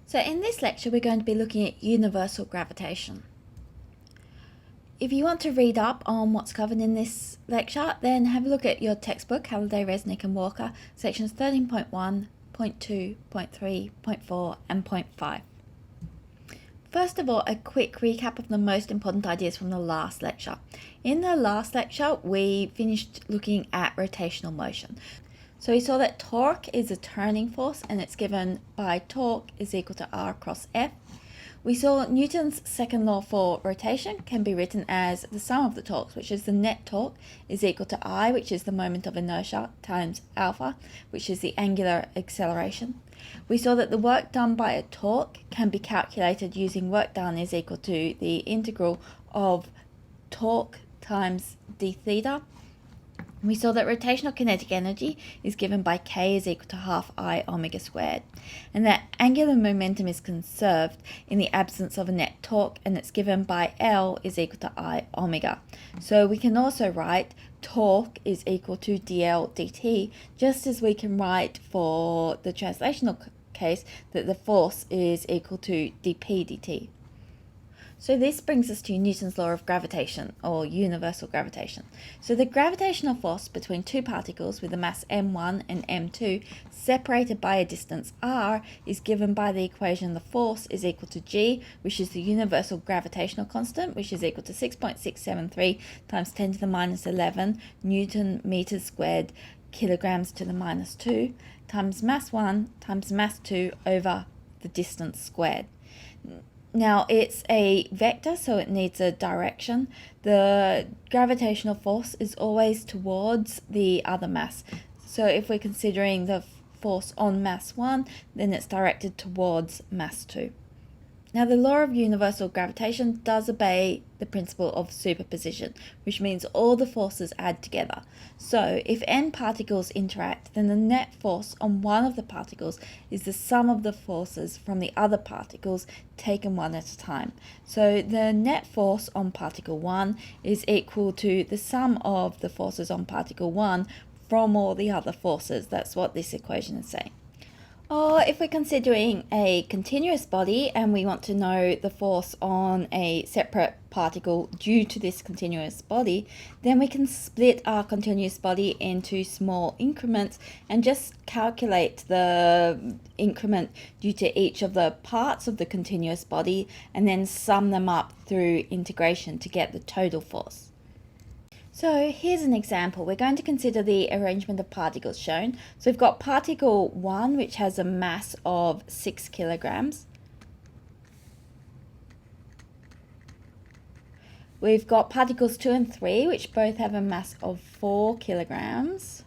So in this lecture, we're going to be looking at universal gravitation. If you want to read up on what's covered in this lecture, then have a look at your textbook, Halliday, Resnick and Walker, sections 13.1, point 2, point 3, point 4 and point 5. First of all, a quick recap of the most important ideas from the last lecture. In the last lecture, we finished looking at rotational motion. So we saw that torque is a turning force and it's given by torque is equal to R cross F. We saw Newton's second law for rotation can be written as the sum of the torques, which is the net torque, is equal to I, which is the moment of inertia, times alpha, which is the angular acceleration. We saw that the work done by a torque can be calculated using work done is equal to the integral of torque times d theta. We saw that rotational kinetic energy is given by K is equal to half I omega squared, and that angular momentum is conserved in the absence of a net torque, and it's given by L is equal to I omega. So we can also write torque is equal to dl dt, just as we can write for the translational case that the force is equal to dp dt. So this brings us to Newton's law of gravitation, or universal gravitation. So the gravitational force between two particles with a mass m1 and m2 separated by a distance r is given by the equation the force is equal to g, which is the universal gravitational constant, which is equal to 6.673 times 10 to the minus 11 Newton meters squared kilograms to the minus 2 times mass 1 times mass 2 over the distance squared. Now it's a vector, so it needs a direction. The gravitational force is always towards the other mass. So if we're considering the force on mass 1, then it's directed towards mass 2. Now the law of universal gravitation does obey the principle of superposition, which means all the forces add together. So if n particles interact, then the net force on one of the particles is the sum of the forces from the other particles taken one at a time. So the net force on particle 1 is equal to the sum of the forces on particle 1 from all the other forces. That's what this equation is saying. Or if we're considering a continuous body and we want to know the force on a separate particle due to this continuous body, then we can split our continuous body into small increments and just calculate the increment due to each of the parts of the continuous body and then sum them up through integration to get the total force. So here's an example. We're going to consider the arrangement of particles shown. So we've got particle 1, which has a mass of 6 kilograms. We've got particles 2 and 3, which both have a mass of 4 kilograms.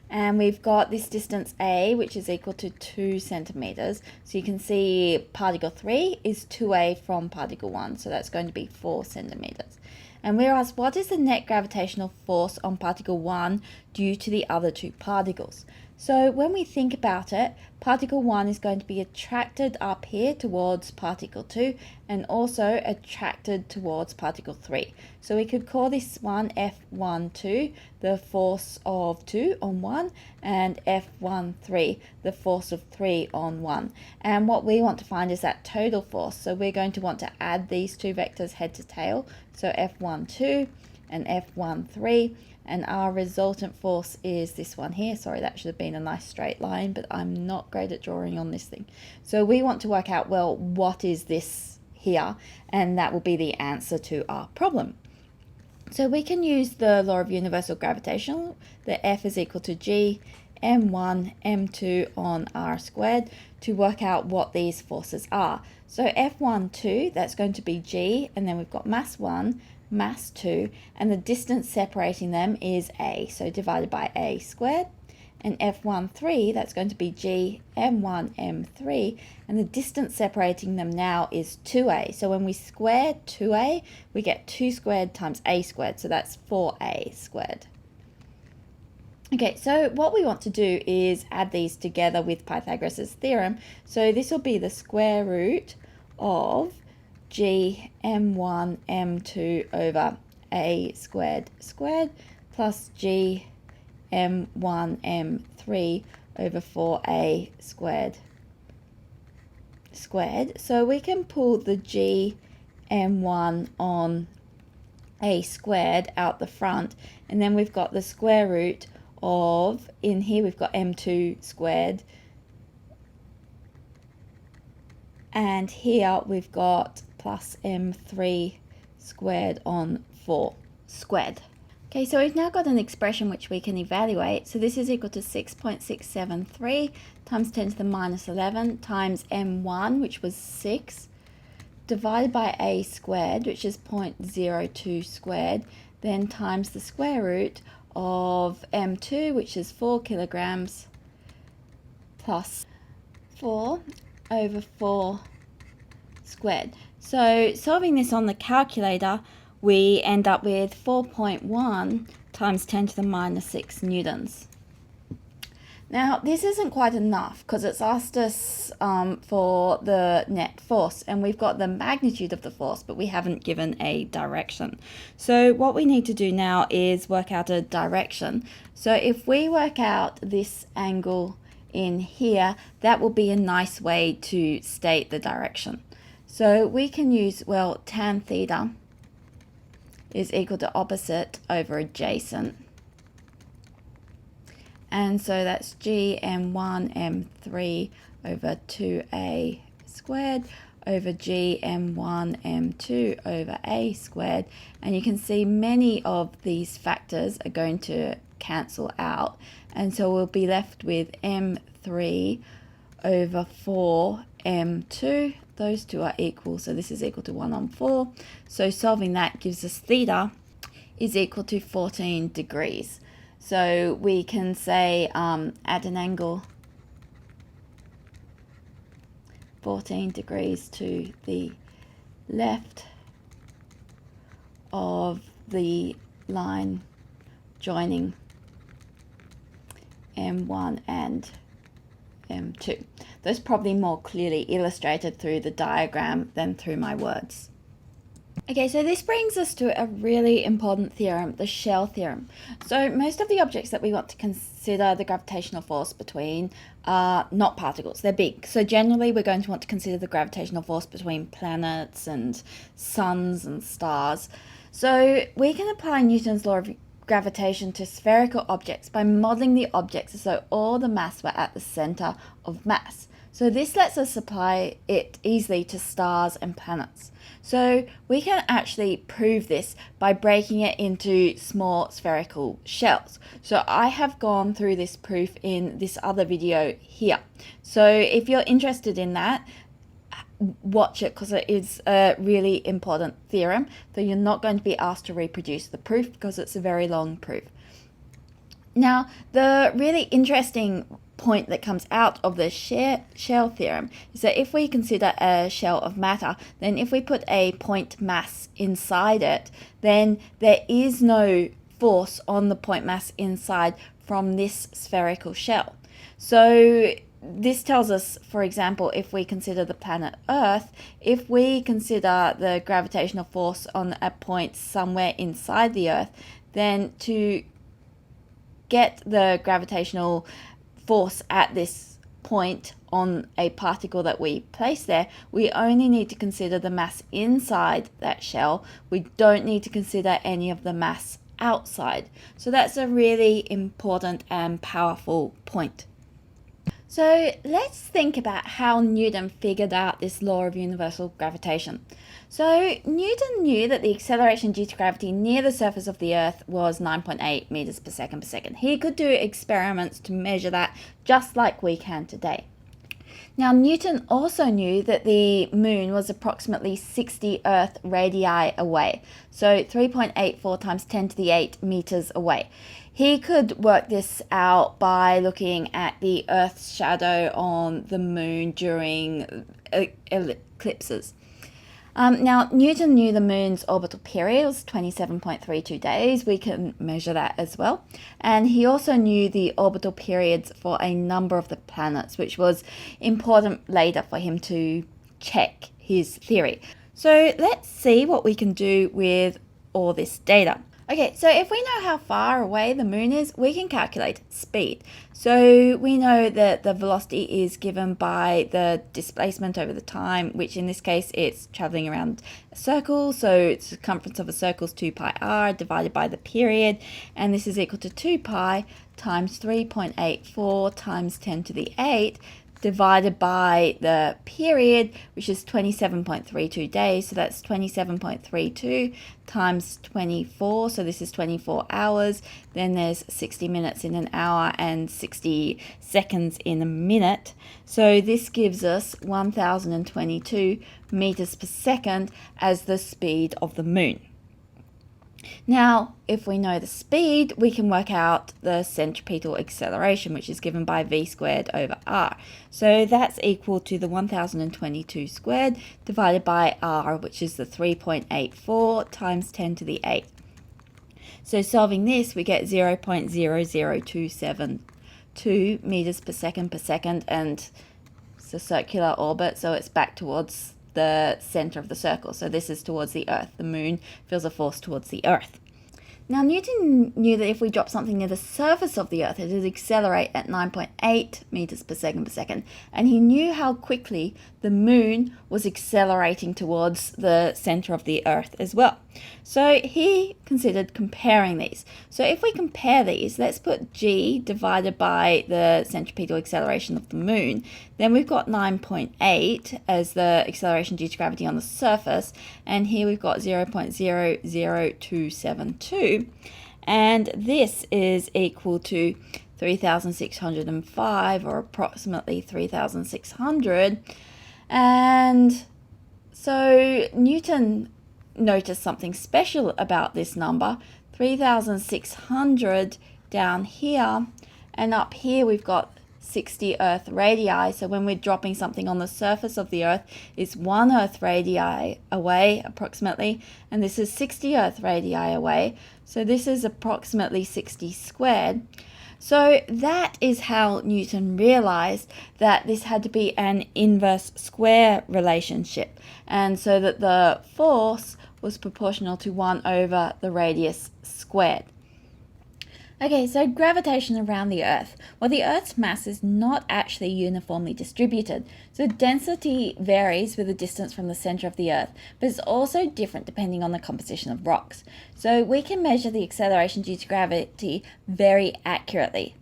And we've got this distance A, which is equal to 2 centimeters. So you can see particle 3 is 2A from particle 1, so that's going to be 4 centimeters. And we're asked, what is the net gravitational force on particle 1 due to the other two particles? So when we think about it, particle 1 is going to be attracted up here towards particle 2 and also attracted towards particle 3. So we could call this one F12, the force of 2 on 1, and F13, the force of 3 on 1. And what we want to find is that total force. So we're going to want to add these two vectors head to tail. So F12 and F13. And our resultant force is this one here. Sorry, that should have been a nice straight line, but I'm not great at drawing on this thing. So we want to work out, well, what is this here? And that will be the answer to our problem. So we can use the law of universal gravitation, that F is equal to G, M1, M2 on R squared, to work out what these forces are. So F12, that's going to be G, and then we've got mass 1, mass 2, and the distance separating them is A, so divided by A squared. And F13, that's going to be G, M1, M3, and the distance separating them now is 2A. So when we square 2A, we get 2 squared times A squared, so that's 4A squared. Okay, so what we want to do is add these together with Pythagoras' theorem. So this will be the square root of G M1 M2 over A squared squared plus G M1 M3 over 4A squared squared. So we can pull the g m1 on a squared out the front, and then we've got the square root of, in here we've got m2 squared, and here we've got plus m3 squared on 4 squared. Okay, so we've now got an expression which we can evaluate. So this is equal to 6.673 times 10 to the minus 11 times m1, which was 6, divided by a squared, which is 0.02 squared, then times the square root of m2, which is 4 kilograms, plus 4 over 4 squared. So solving this on the calculator, we end up with 4.1 times 10 to the minus 6 newtons. Now, this isn't quite enough because it's asked us for the net force, and we've got the magnitude of the force, but we haven't given a direction. So what we need to do now is work out a direction. So if we work out this angle in here, that will be a nice way to state the direction. So we can use, well, tan theta is equal to opposite over adjacent. And so that's g m1 m3 over 2a squared over g m1 m2 over a squared. And you can see many of these factors are going to cancel out. And so we'll be left with m3 over 4 m2. Those two are equal, so this is equal to 1 on 4. So solving that gives us theta is equal to 14 degrees. So we can say at an angle 14 degrees to the left of the line joining M1 and M2. Those probably more clearly illustrated through the diagram than through my words. Okay, so this brings us to a really important theorem, the shell theorem. So most of the objects that we want to consider the gravitational force between are not particles, they're big. So generally we're going to want to consider the gravitational force between planets and suns and stars. So we can apply Newton's law of gravitation to spherical objects by modeling the objects as though all the mass were at the center of mass. So this lets us apply it easily to stars and planets. So we can actually prove this by breaking it into small spherical shells. So I have gone through this proof in this other video here. So if you're interested in that, watch it because it is a really important theorem. So you're not going to be asked to reproduce the proof because it's a very long proof. Now, the really interesting point that comes out of the shell theorem is that if we consider a shell of matter, then if we put a point mass inside it, then there is no force on the point mass inside from this spherical shell. So this tells us, for example, if we consider the planet Earth, if we consider the gravitational force on a point somewhere inside the Earth, then to get the gravitational force at this point on a particle that we place there, we only need to consider the mass inside that shell. We don't need to consider any of the mass outside. So that's a really important and powerful point. So let's think about how Newton figured out this law of universal gravitation. So Newton knew that the acceleration due to gravity near the surface of the Earth was 9.8 meters per second per second. He could do experiments to measure that just like we can today. Now Newton also knew that the moon was approximately 60 Earth radii away, so 3.84 times 10 to the 8 meters away. He could work this out by looking at the Earth's shadow on the moon during eclipses. Now, Newton knew the moon's orbital period was 27.32 days. We can measure that as well. And he also knew the orbital periods for a number of the planets, which was important later for him to check his theory. So let's see what we can do with all this data. Okay, so if we know how far away the moon is, we can calculate speed. So we know that the velocity is given by the displacement over the time, which in this case it's traveling around a circle. So the circumference of a circle is 2 pi r divided by the period, and this is equal to 2 pi times 3.84 times 10 to the 8 divided by the period, which is 27.32 days. So that's 27.32 times 24. So this is 24 hours. Then there's 60 minutes in an hour and 60 seconds in a minute. So this gives us 1022 meters per second as the speed of the moon. Now, if we know the speed, we can work out the centripetal acceleration, which is given by v squared over r. So that's equal to the 1022 squared divided by r, which is the 3.84 times 10 to the 8. So solving this, we get 0.00272 meters per second, and it's a circular orbit, so it's back towards the center of the circle. So this is towards the Earth. The moon feels a force towards the Earth. Now, Newton knew that if we drop something near the surface of the Earth, it would accelerate at 9.8 meters per second, and he knew how quickly the moon was accelerating towards the center of the Earth as well. So he considered comparing these. So if we compare these, let's put g divided by the centripetal acceleration of the moon. Then we've got 9.8 as the acceleration due to gravity on the surface, and here we've got 0.00272. And this is equal to 3,605, or approximately 3,600. And so Newton noticed something special about this number, 3,600 down here, and up here we've got 60 Earth radii. So when we're dropping something on the surface of the Earth, it's 1 Earth radii away approximately, and this is 60 Earth radii away. So this is approximately 60 squared. So that is how Newton realized that this had to be an inverse square relationship, and so that the force was proportional to 1 over the radius squared. Okay, so gravitation around the Earth. Well, the Earth's mass is not actually uniformly distributed, so density varies with the distance from the center of the Earth, but it's also different depending on the composition of rocks. So we can measure the acceleration due to gravity very accurately.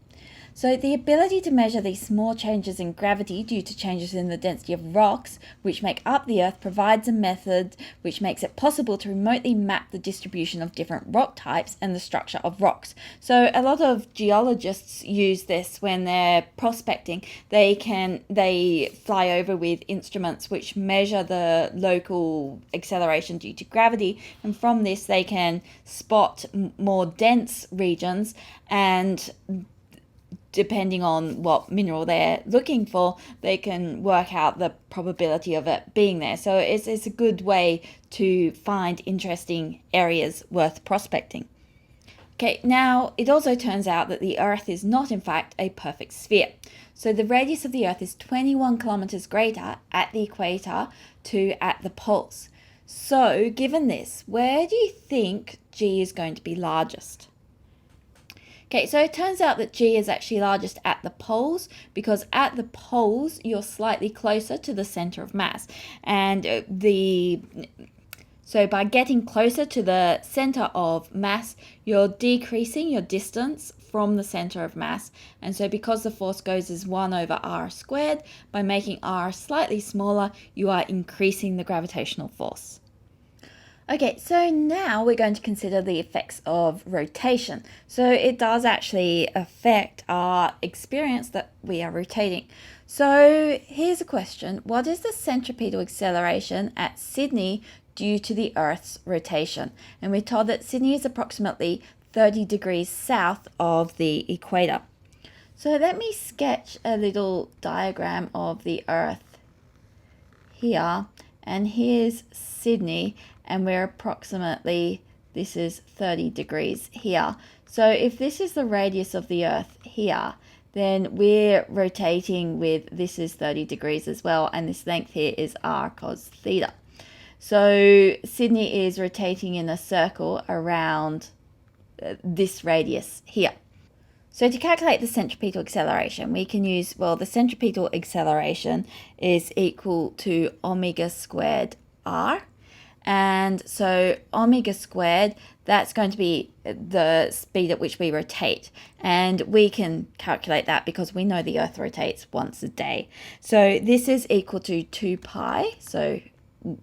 So the ability to measure these small changes in gravity due to changes in the density of rocks which make up the Earth provides a method which makes it possible to remotely map the distribution of different rock types and the structure of rocks. So a lot of geologists use this when they're prospecting. They fly over with instruments which measure the local acceleration due to gravity, and from this they can spot more dense regions, and depending on what mineral they're looking for, they can work out the probability of it being there. So it's a good way to find interesting areas worth prospecting. Okay, now it also turns out that the Earth is not in fact a perfect sphere. So the radius of the Earth is 21 kilometers greater at the equator to at the poles. So given this, where do you think G is going to be largest? Okay, so it turns out that G is actually largest at the poles, because at the poles you're slightly closer to the center of mass, and so by getting closer to the center of mass, you're decreasing your distance from the center of mass, and so because the force goes as 1 over r squared, by making r slightly smaller, you are increasing the gravitational force. Okay, so now we're going to consider the effects of rotation. So it does actually affect our experience that we are rotating. So here's a question. What is the centripetal acceleration at Sydney due to the Earth's rotation? And we're told that Sydney is approximately 30 degrees south of the equator. So let me sketch a little diagram of the Earth here. And here's Sydney, and we're approximately, this is 30 degrees here. So if this is the radius of the Earth here, then we're rotating with, this is 30 degrees as well, and this length here is r cos theta. So Sydney is rotating in a circle around this radius here. So to calculate the centripetal acceleration, we can use, well, the centripetal acceleration is equal to omega squared r. And so omega squared, that's going to be the speed at which we rotate. And we can calculate that because we know the Earth rotates once a day. So this is equal to 2 pi. So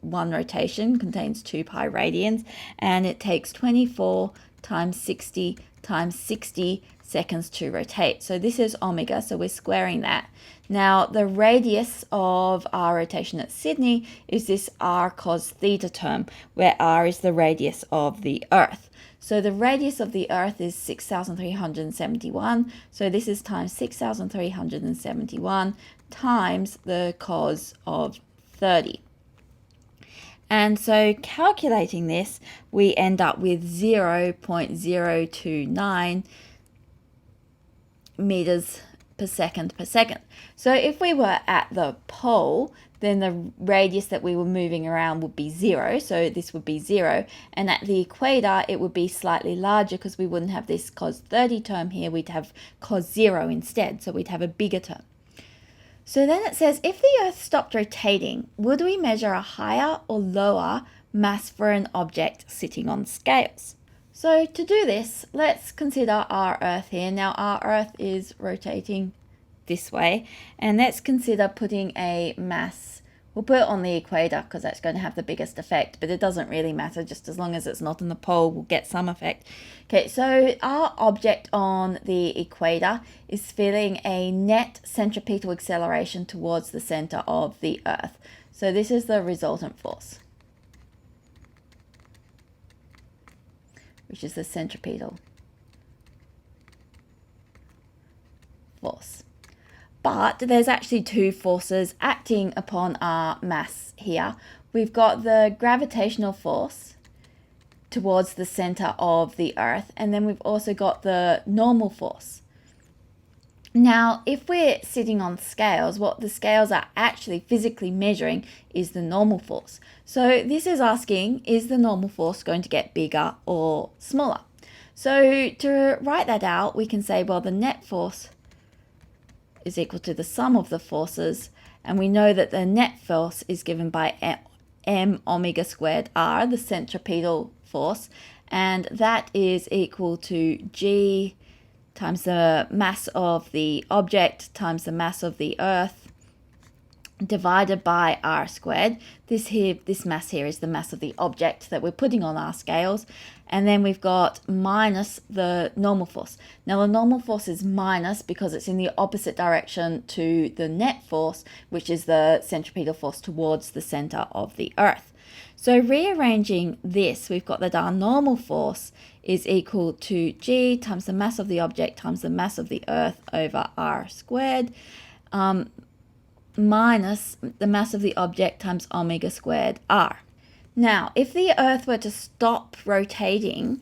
one rotation contains 2 pi radians. And it takes 24 times 60 times 60 seconds to rotate. So this is omega, so we're squaring that. Now the radius of our rotation at Sydney is this r cos theta term, where r is the radius of the Earth. So the radius of the Earth is 6,371. So this is times 6,371 times the cos of 30. And so calculating this, we end up with 0.029 meters per second per second. So if we were at the pole, then the radius that we were moving around would be 0. So this would be 0. And at the equator, it would be slightly larger because we wouldn't have this cos 30 term here. We'd have cos 0 instead. So we'd have a bigger term. So then it says, if the Earth stopped rotating, would we measure a higher or lower mass for an object sitting on scales? So to do this, let's consider our Earth here. Now our Earth is rotating this way, and let's consider putting a mass. We'll put it on the equator because that's going to have the biggest effect, but it doesn't really matter. Just as long as it's not in the pole, we'll get some effect. Okay, so our object on the equator is feeling a net centripetal acceleration towards the center of the Earth. So this is the resultant force, which is the centripetal force. But there's actually two forces acting upon our mass here. We've got the gravitational force towards the center of the Earth, and then we've also got the normal force. Now, if we're sitting on scales, what the scales are actually physically measuring is the normal force. So this is asking, is the normal force going to get bigger or smaller? So to write that out, we can say, well, the net force is equal to the sum of the forces, and we know that the net force is given by m omega squared r, the centripetal force, and that is equal to g times the mass of the object times the mass of the Earth divided by r squared. This mass here is the mass of the object that we're putting on our scales. And then we've got minus the normal force. Now the normal force is minus because it's in the opposite direction to the net force, which is the centripetal force towards the center of the Earth. So rearranging this, we've got that our normal force is equal to g times the mass of the object times the mass of the Earth over r squared, minus the mass of the object times omega squared r. Now, if the Earth were to stop rotating,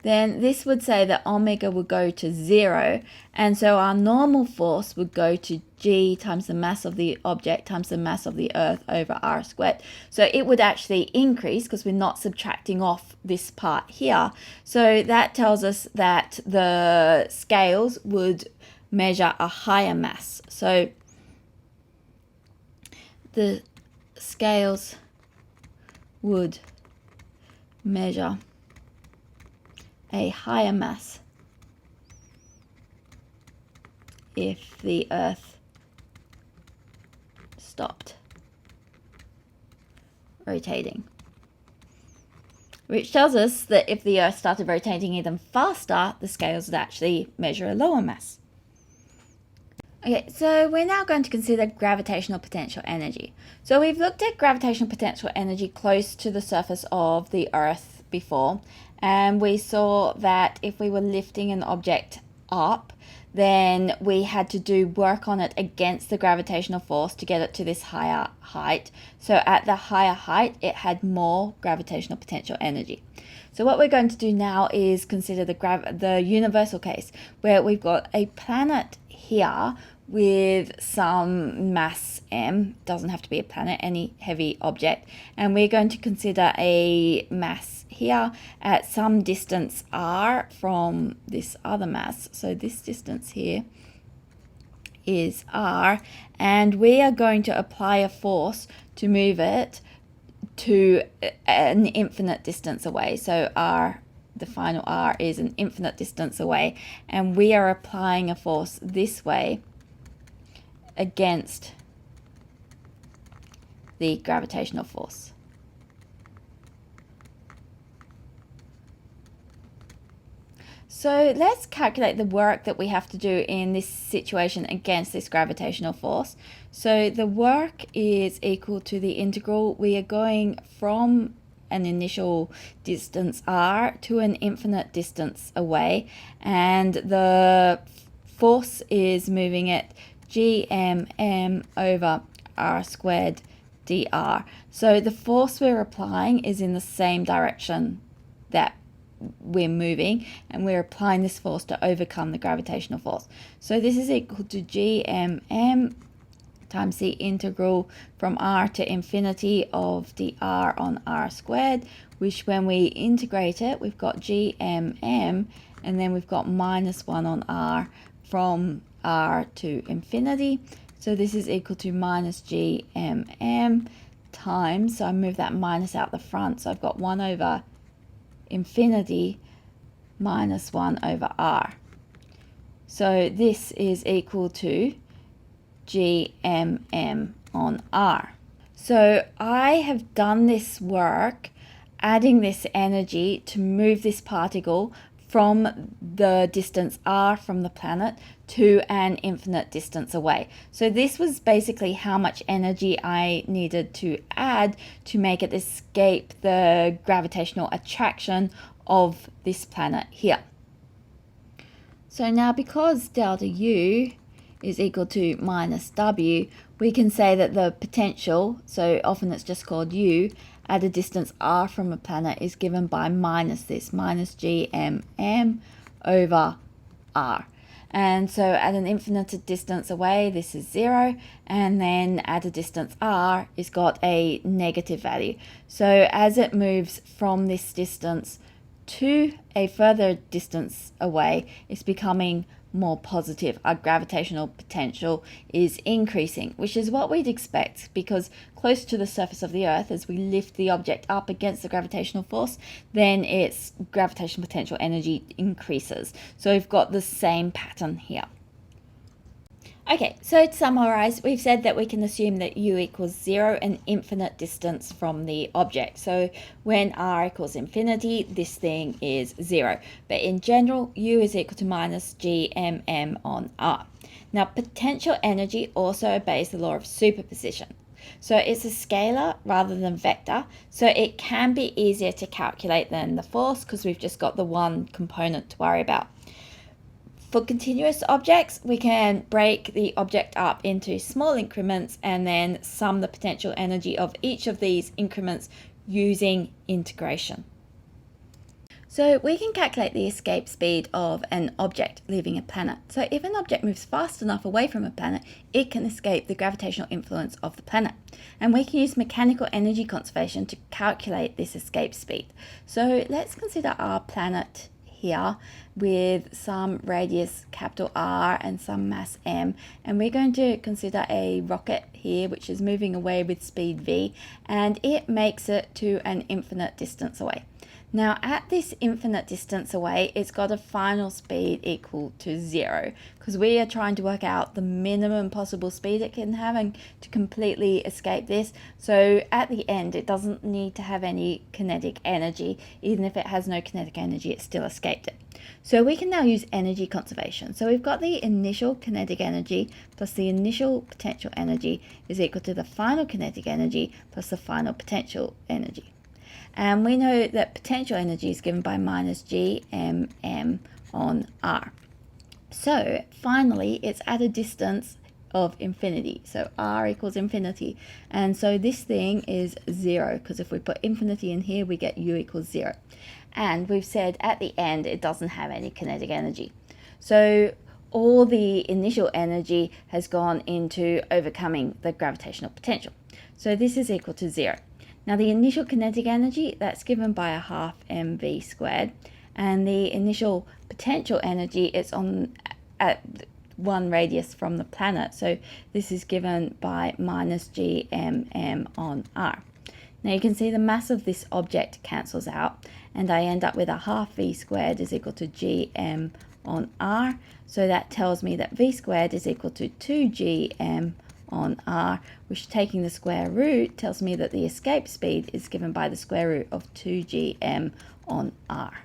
then this would say that omega would go to 0, and so our normal force would go to g times the mass of the object times the mass of the Earth over r squared. So it would actually increase because we're not subtracting off this part here. So that tells us that the scales would measure a higher mass. So the scales would measure a higher mass if the Earth stopped rotating. Which tells us that if the Earth started rotating even faster, the scales would actually measure a lower mass. Okay, so we're now going to consider gravitational potential energy. So we've looked at gravitational potential energy close to the surface of the Earth before, and we saw that if we were lifting an object up, then we had to do work on it against the gravitational force to get it to this higher height. So at the higher height, it had more gravitational potential energy. So what we're going to do now is consider the universal case, where we've got a planet here with some mass m, doesn't have to be a planet, any heavy object, and we're going to consider a mass here at some distance r from this other mass. So this distance here is r, and we are going to apply a force to move it to an infinite distance away. So r, the final r, is an infinite distance away, and we are applying a force this way against the gravitational force. So let's calculate the work that we have to do in this situation against this gravitational force. So the work is equal to the integral. We are going from an initial distance r to an infinite distance away, and the force is moving it gmm over r squared dr. So the force we're applying is in the same direction that we're moving, and we're applying this force to overcome the gravitational force. So this is equal to gmm times the integral from r to infinity of dr on r squared, which when we integrate it, we've got gmm, and then we've got minus 1 on r from r to infinity. So this is equal to minus gmm times, so I move that minus out the front, so I've got 1 over infinity minus 1 over r. So this is equal to gmm on r. So I have done this work adding this energy to move this particle from the distance r from the planet to an infinite distance away. So this was basically how much energy I needed to add to make it escape the gravitational attraction of this planet here. So now, because delta U is equal to minus W, we can say that the potential, so often it's just called U, at a distance r from a planet is given by minus this, minus gmm over r. And so at an infinite distance away, this is 0, and then at a distance r, it's got a negative value. So as it moves from this distance to a further distance away, it's becoming more positive. Our gravitational potential is increasing, which is what we'd expect, because close to the surface of the Earth, as we lift the object up against the gravitational force, then its gravitational potential energy increases. So we've got the same pattern here. Okay, so to summarize, we've said that we can assume that u equals 0, an infinite distance from the object. So when r equals infinity, this thing is 0. But in general, u is equal to minus gmm on r. Now, potential energy also obeys the law of superposition. So it's a scalar rather than vector, so it can be easier to calculate than the force because we've just got the one component to worry about. For continuous objects, we can break the object up into small increments and then sum the potential energy of each of these increments using integration. So we can calculate the escape speed of an object leaving a planet. So if an object moves fast enough away from a planet, it can escape the gravitational influence of the planet. And we can use mechanical energy conservation to calculate this escape speed. So let's consider our planet here with some radius capital R and some mass m, and we're going to consider a rocket here which is moving away with speed v, and it makes it to an infinite distance away. Now at this infinite distance away, it's got a final speed equal to 0 because we are trying to work out the minimum possible speed it can have and to completely escape this. So at the end, it doesn't need to have any kinetic energy. Even if it has no kinetic energy, it still escaped it. So we can now use energy conservation. So we've got the initial kinetic energy plus the initial potential energy is equal to the final kinetic energy plus the final potential energy. And we know that potential energy is given by minus gmm on r. So finally, it's at a distance of infinity. So r equals infinity. And so this thing is 0, because if we put infinity in here, we get u equals 0. And we've said at the end, it doesn't have any kinetic energy. So all the initial energy has gone into overcoming the gravitational potential. So this is equal to 0. Now the initial kinetic energy, that's given by a half mv squared, and the initial potential energy is at 1 radius from the planet, so this is given by minus gmm on r. Now you can see the mass of this object cancels out, and I end up with a half v squared is equal to gm on r. So that tells me that v squared is equal to 2gm on r, which, taking the square root, tells me that the escape speed is given by the square root of 2gm on r.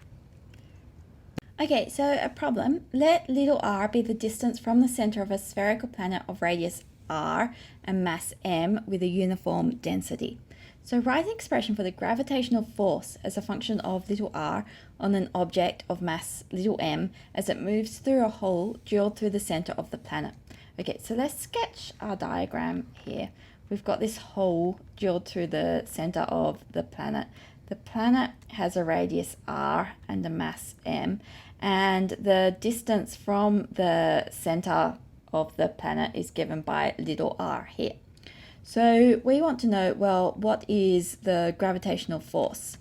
Okay, so a problem. Let little r be the distance from the center of a spherical planet of radius r and mass m with a uniform density. So write an expression for the gravitational force as a function of little r on an object of mass little m as it moves through a hole drilled through the center of the planet. Okay, so let's sketch our diagram here. We've got this hole drilled through the center of the planet. The planet has a radius r and a mass m, and the distance from the center of the planet is given by little r here. So we want to know, well, what is the gravitational force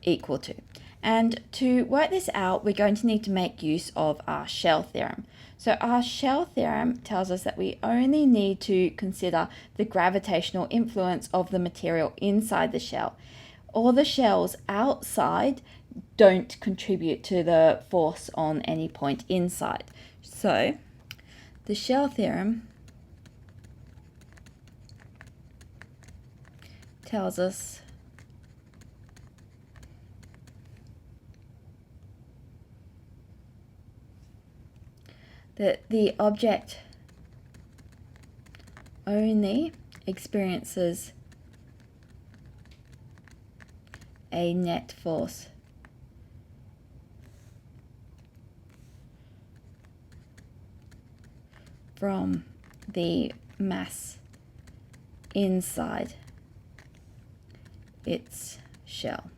equal to? And to work this out, we're going to need to make use of our shell theorem. So our shell theorem tells us that we only need to consider the gravitational influence of the material inside the shell. All the shells outside don't contribute to the force on any point inside. So the shell theorem tells us that the object only experiences a net force from the mass inside its shell.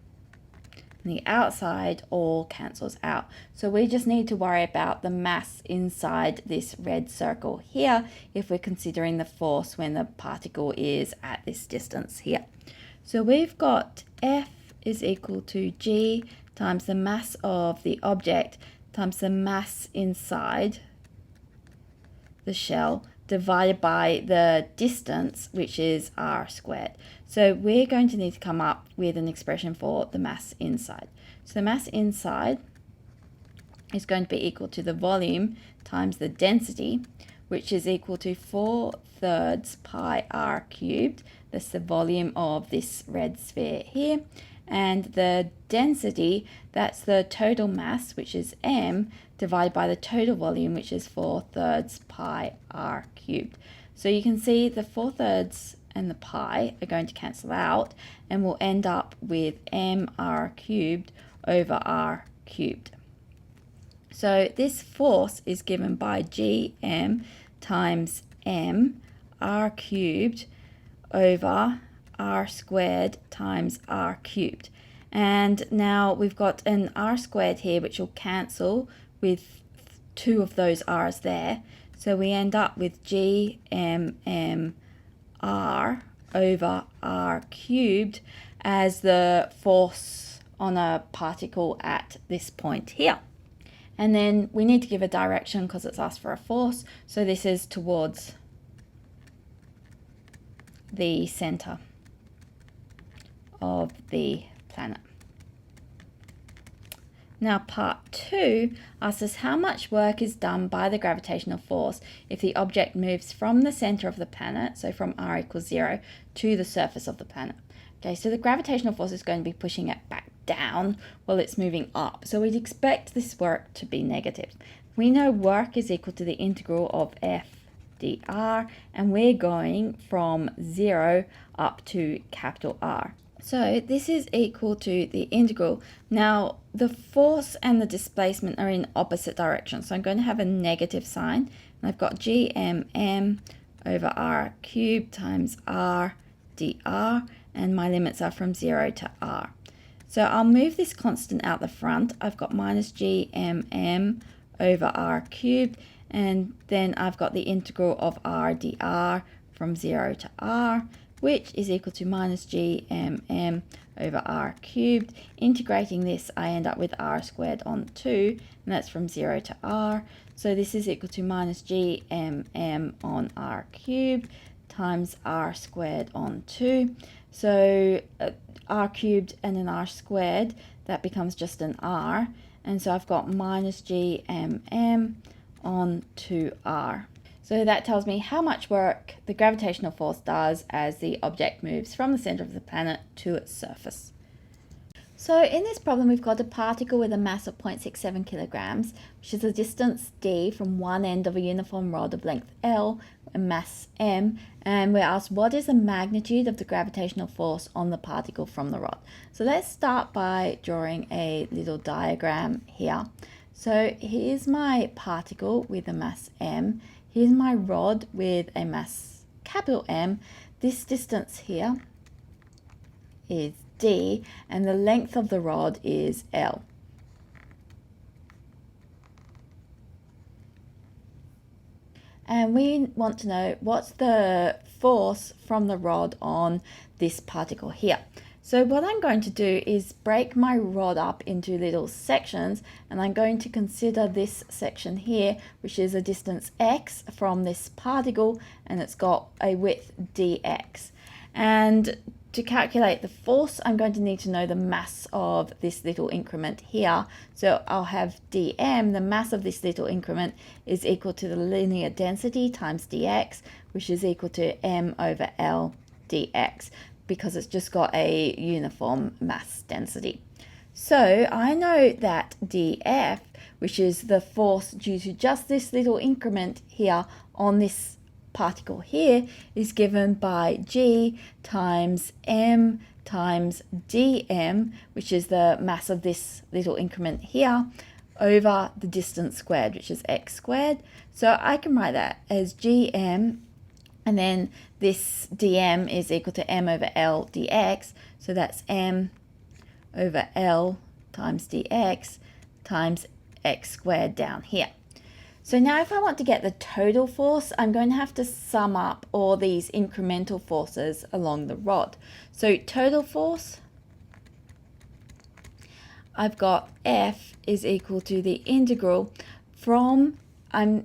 And the outside all cancels out. So we just need to worry about the mass inside this red circle here if we're considering the force when the particle is at this distance here. So we've got F is equal to G times the mass of the object times the mass inside the shell divided by the distance, which is r squared. So we're going to need to come up with an expression for the mass inside. So the mass inside is going to be equal to the volume times the density, which is equal to 4/3 pi r cubed. That's the volume of this red sphere here. And the density, that's the total mass, which is m, divided by the total volume, which is 4/3 pi r cubed. So you can see the 4/3 and the pi are going to cancel out, and we'll end up with mr cubed over r cubed. So this force is given by gm times m r cubed over r squared times r cubed. And now we've got an r squared here, which will cancel with two of those r's there. So we end up with gmm r over r cubed as the force on a particle at this point here. And then we need to give a direction because it's asked for a force. So this is towards the center of the planet. Now part 2 asks us how much work is done by the gravitational force if the object moves from the center of the planet, so from r equals 0, to the surface of the planet. Okay, so the gravitational force is going to be pushing it back down while it's moving up. So we'd expect this work to be negative. We know work is equal to the integral of f dr, and we're going from 0 up to capital R. So this is equal to the integral. Now the force and the displacement are in opposite directions, so I'm going to have a negative sign, and I've got gmm over r cubed times r dr, and my limits are from 0 to r. So I'll move this constant out the front. I've got minus gmm over r cubed, and then I've got the integral of r dr from 0 to r, which is equal to minus gmm over r cubed. Integrating this, I end up with r squared on 2, and that's from 0 to r. So this is equal to minus gmm on r cubed times r squared on 2. So r cubed and an r squared, that becomes just an r. And so I've got minus gmm on 2r. So that tells me how much work the gravitational force does as the object moves from the center of the planet to its surface. So in this problem, we've got a particle with a mass of 0.67 kilograms, which is a distance d from one end of a uniform rod of length L and mass m, and we're asked what is the magnitude of the gravitational force on the particle from the rod. So let's start by drawing a little diagram here. So here's my particle with a mass m. Here's my rod with a mass capital M. This distance here is d, and the length of the rod is L. And we want to know what's the force from the rod on this particle here. So what I'm going to do is break my rod up into little sections, and I'm going to consider this section here, which is a distance x from this particle, and it's got a width dx. And to calculate the force, I'm going to need to know the mass of this little increment here. So I'll have dm, the mass of this little increment, is equal to the linear density times dx, which is equal to m over L dx, because it's just got a uniform mass density. So I know that dF, which is the force due to just this little increment here on this particle here, is given by G times M times dm, which is the mass of this little increment here, over the distance squared, which is x squared. So I can write that as gm, and then this dm is equal to m over L dx, so that's m over L times dx times x squared down here. So now if I want to get the total force, I'm going to have to sum up all these incremental forces along the rod. So total force, I've got F is equal to the integral from, I'm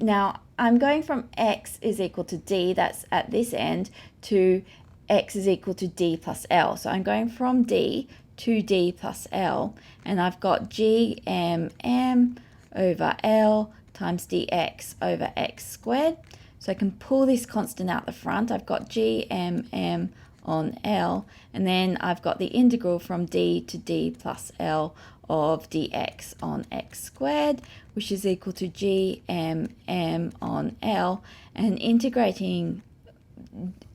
going from x is equal to d, that's at this end, to x is equal to d plus L. So I'm going from d to d plus L, and I've got gmm over L times dx over x squared. So I can pull this constant out the front. I've got gmm on L, and then I've got the integral from d to d plus L of dx on x squared, which is equal to gmm on L, and integrating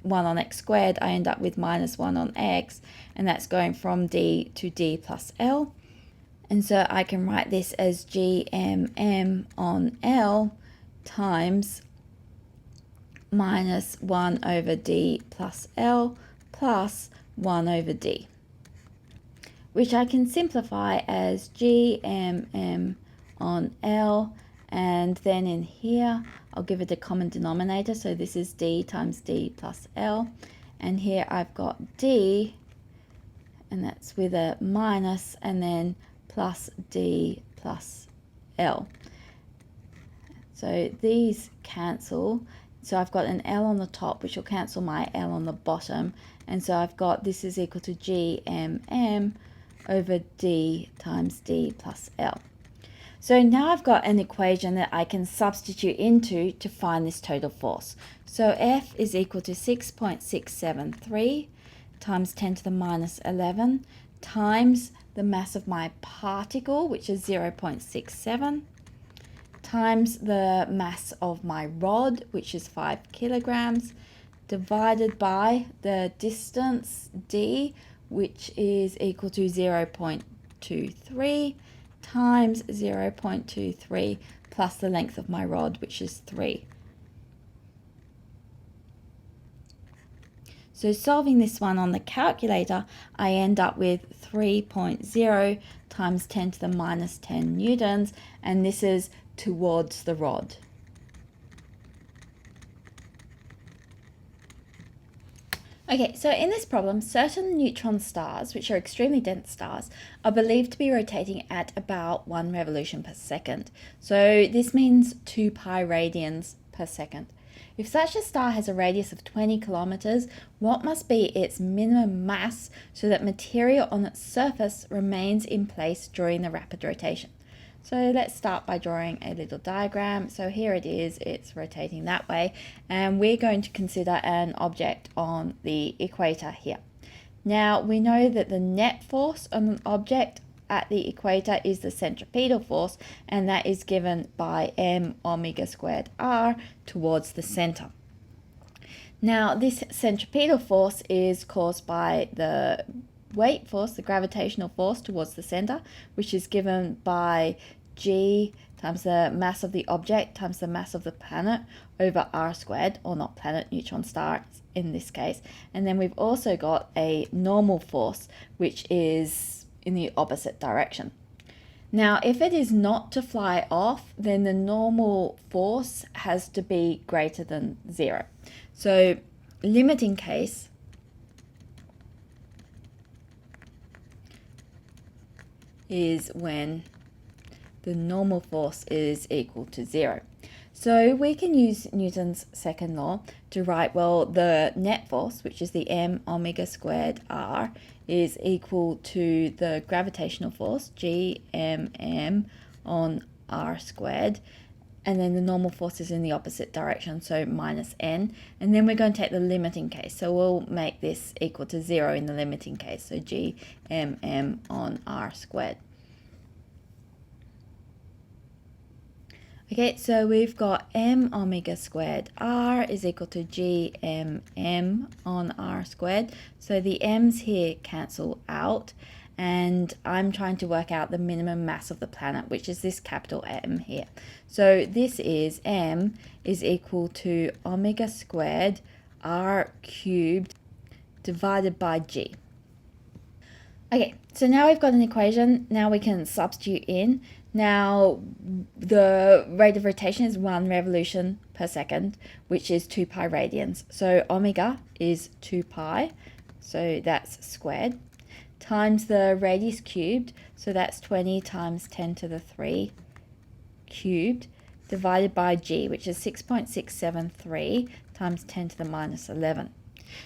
1 on x squared, I end up with minus 1 on x, and that's going from d to d plus L. And so I can write this as gmm on L times minus 1 over d plus L plus 1 over d, which I can simplify as gmm on L, and then in here I'll give it a common denominator, so this is d times d plus L, and here I've got d, and that's with a minus, and then plus d plus L. So these cancel. So I've got an L on the top, which will cancel my L on the bottom. And so I've got this is equal to gmm over d times d plus L. So now I've got an equation that I can substitute into to find this total force. So F is equal to 6.673 times 10 to the minus 11 times the mass of my particle, which is 0.67, times the mass of my rod, which is 5 kilograms, divided by the distance d, which is equal to 0.23, times 0.23 plus the length of my rod, which is 3. So solving this one on the calculator, I end up with 3.0 times 10 to the minus 10 newtons, and this is towards the rod. Okay, so in this problem, certain neutron stars, which are extremely dense stars, are believed to be rotating at about 1 revolution per second. So this means 2 pi radians per second. If such a star has a radius of 20 kilometers, what must be its minimum mass so that material on its surface remains in place during the rapid rotation? So let's start by drawing a little diagram. So here it is, it's rotating that way, and we're going to consider an object on the equator here. Now we know that the net force on an object at the equator is the centripetal force, and that is given by m omega squared r towards the center. Now this centripetal force is caused by the weight force, the gravitational force towards the center, which is given by g times the mass of the object times the mass of the planet over r squared, or not planet, neutron star in this case. And then we've also got a normal force, which is in the opposite direction. Now, if it is not to fly off, then the normal force has to be greater than 0. So limiting case is when the normal force is equal to 0. So we can use Newton's second law to write, well, the net force, which is the m omega squared r, is equal to the gravitational force, g m on r squared, and then the normal force is in the opposite direction, so minus n, and then we're going to take the limiting case, so we'll make this equal to 0 in the limiting case, so g m on r squared. Okay, so we've got m omega squared r is equal to g m on r squared. So the m's here cancel out, and I'm trying to work out the minimum mass of the planet, which is this capital M here. So this is m is equal to omega squared r cubed divided by g. Okay, so now we've got an equation. Now we can substitute in. Now the rate of rotation is 1 revolution per second, which is 2 pi radians. So omega is 2 pi, so that's squared, times the radius cubed, so that's 20 times 10 to the 3 cubed, divided by g, which is 6.673 times 10 to the minus 11.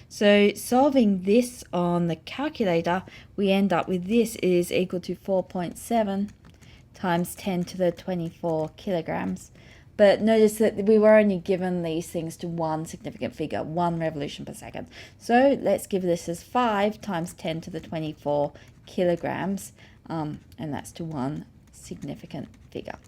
So solving this on the calculator, we end up with this is equal to 4.7 times 10 to the 24 kilograms. But notice that we were only given these things to one significant figure, 1 revolution per second. So let's give this as 5 times 10 to the 24 kilograms, and that's to one significant figure.